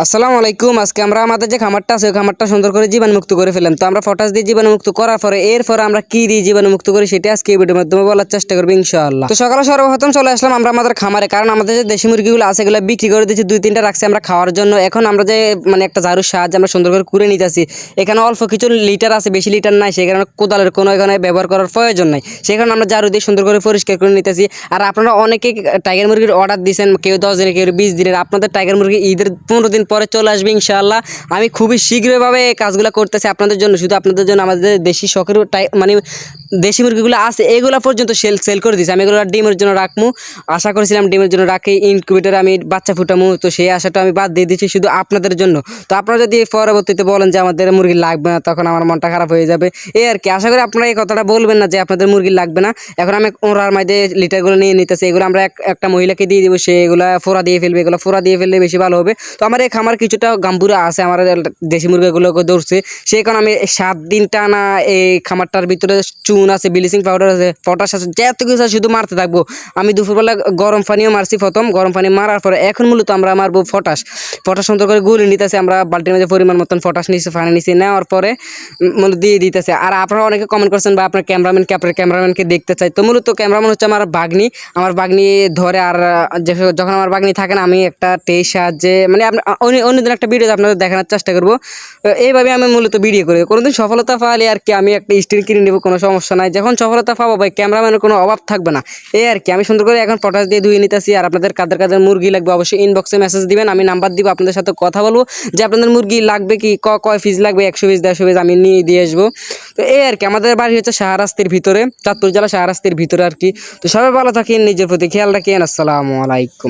আসসালামু আলাইকুম। আজকে আমরা আমাদের যে খামারটা আছে ওই খামারটা সুন্দর করে জীবাণুমুক্ত করে ফেললাম। তো আমরা পটাশ দিয়ে জীবাণুমুক্ত করার পরে এরপর আমরা কি দিয়ে জীবাণুমুক্ত করি সেটা আজকে এই ভিডিওর মাধ্যমে বলার চেষ্টা করবো ইনশাআল্লাহ। তো সকালে সর্বপ্রথম চলে আসলাম আমরা আমাদের খামারে, কারণ আমাদের যে দেশি মুরগিগুলো আছে এগুলো বিক্রি করে দিচ্ছি, 2-3টা রাখছি আমরা খাওয়ার জন্য। এখন আমরা যে একটা ঝাড়ুর সাহায্যে আমরা সুন্দর করে কুড়ে নিতেছি। এখানে অল্প কিছু লিটার আছে, বেশি লিটার নাই, সেখানে কোদালের কোনো এখানে ব্যবহার করার প্রয়োজন নাই। সেখানে আমরা ঝাড়ু দিয়ে সুন্দর করে পরিষ্কার করে নিতেছি। আর আপনারা অনেকে টাইগার মুরগির অর্ডার দিয়েছেন, কেউ 10 দিনের, কেউ 20 দিনের। আপনাদের টাইগার মুরগি ঈদের 15 দিন পরে চলে আসবে ইনশাআল্লাহ। আমি খুবই শীঘ্রভাবে এই কাজগুলো করতেছি আপনাদের জন্য, শুধু আপনাদের জন্য। আমাদের দেশি শখের দেশি মুরগিগুলো আছে এগুলো পর্যন্ত সেল করে দিয়েছি। আমি এগুলো ডিমের জন্য রাখবো, আশা করেছিলাম ডিমের জন্য রাখি, ইনকিউবেটরে আমি বাচ্চা ফুটামু, তো সেই আশাটা আমি বাদ দিয়ে দিচ্ছি শুধু আপনাদের জন্য। তো আপনারা যদি পরবর্তীতে বলেন যে আমাদের মুরগি লাগবে না, তখন আমার মনটা খারাপ হয়ে যাবে। এই আর কি, আশা করি আপনারা এই কথাটা বলবেন না যে আপনাদের মুরগি লাগবে না। এখন আমি ওরার মধ্যে লিটারগুলো নিয়ে নিতেছি, এগুলো আমরা একটা মহিলাকে দিয়ে দিব, সে এগুলো ফোড়া দিয়ে ফেলবে। এগুলো ফোড়া দিয়ে ফেললে বেশি ভালো হবে। তো আমার এই খামার কিছুটা গাম্বুরা আছে, আমার দেশি মুরগিগুলোকে ধরছে, সেই কারণে আমি 7 দিন টানা এই খামারটার ভিতরে চুন আছে, ব্লিচিং পাউডার আছে, পটাশ আছে, যত কিছু আছে শুধু মারতে থাকবো। আমি দুপুরবেলা গরম পানিও মারছি, প্রথম গরম পানি মারার পরে এখন মূলত আমরা মারবো পটাশ। সুন্দর করে গুলে নিতেছে, আমরা বালতির মধ্যে পরিমাণ মতন পটাশ নিচ্ছি, পানি নিচ্ছি, নেওয়ার পরে মূলত দিয়ে দিতেছে। আর আপনারা অনেকে কমেন্ট করছেন বা আপনার ক্যামেরাম্যানকে দেখতে চাই। তো মূলত ক্যামেরাম্যান হচ্ছে আমার বাগনি ধরে। আর যখন আমার বাগনি থাকে না, আমি একটা টের সাহায্যে অন্যদিন একটা ভিডিও আপনাদের দেখানোর চেষ্টা করবো। এইভাবে আমি মূলত ভিডিও করি। কোনোদিন সফলতা পাইলে আর কি আমি একটা স্টিল কিনে নেবো, কোনো সমস্যা নাই। যখন সফলতা পাবো ভাই, ক্যামেরাম্যানের কোনো অভাব থাকবে না। এই আর কি, আমি সুন্দর করে এখন পটাশ দিয়ে ধুয়ে নিতেছি। আর আপনাদের কাদের মুরগি লাগবে অবশ্যই ইনবক্সে মেসেজ দিবেন, আমি নাম্বার দিব, আপনাদের সাথে কথা বলবো যে আপনাদের মুরগি লাগবে কি, কয় পিস লাগবে, 100 পিস 150 পিস আমি নিয়ে দিয়ে আসবো। তো এই আর কি, আমাদের বাড়ি হচ্ছে শাহরাস্তির ভিতরে, চাঁদপুর জেলা শাহরাস্তির ভিতরে আর কি। তো সবাই ভালো থাকেন, নিজের প্রতি খেয়াল রাখেন। আসসালামু আলাইকুম।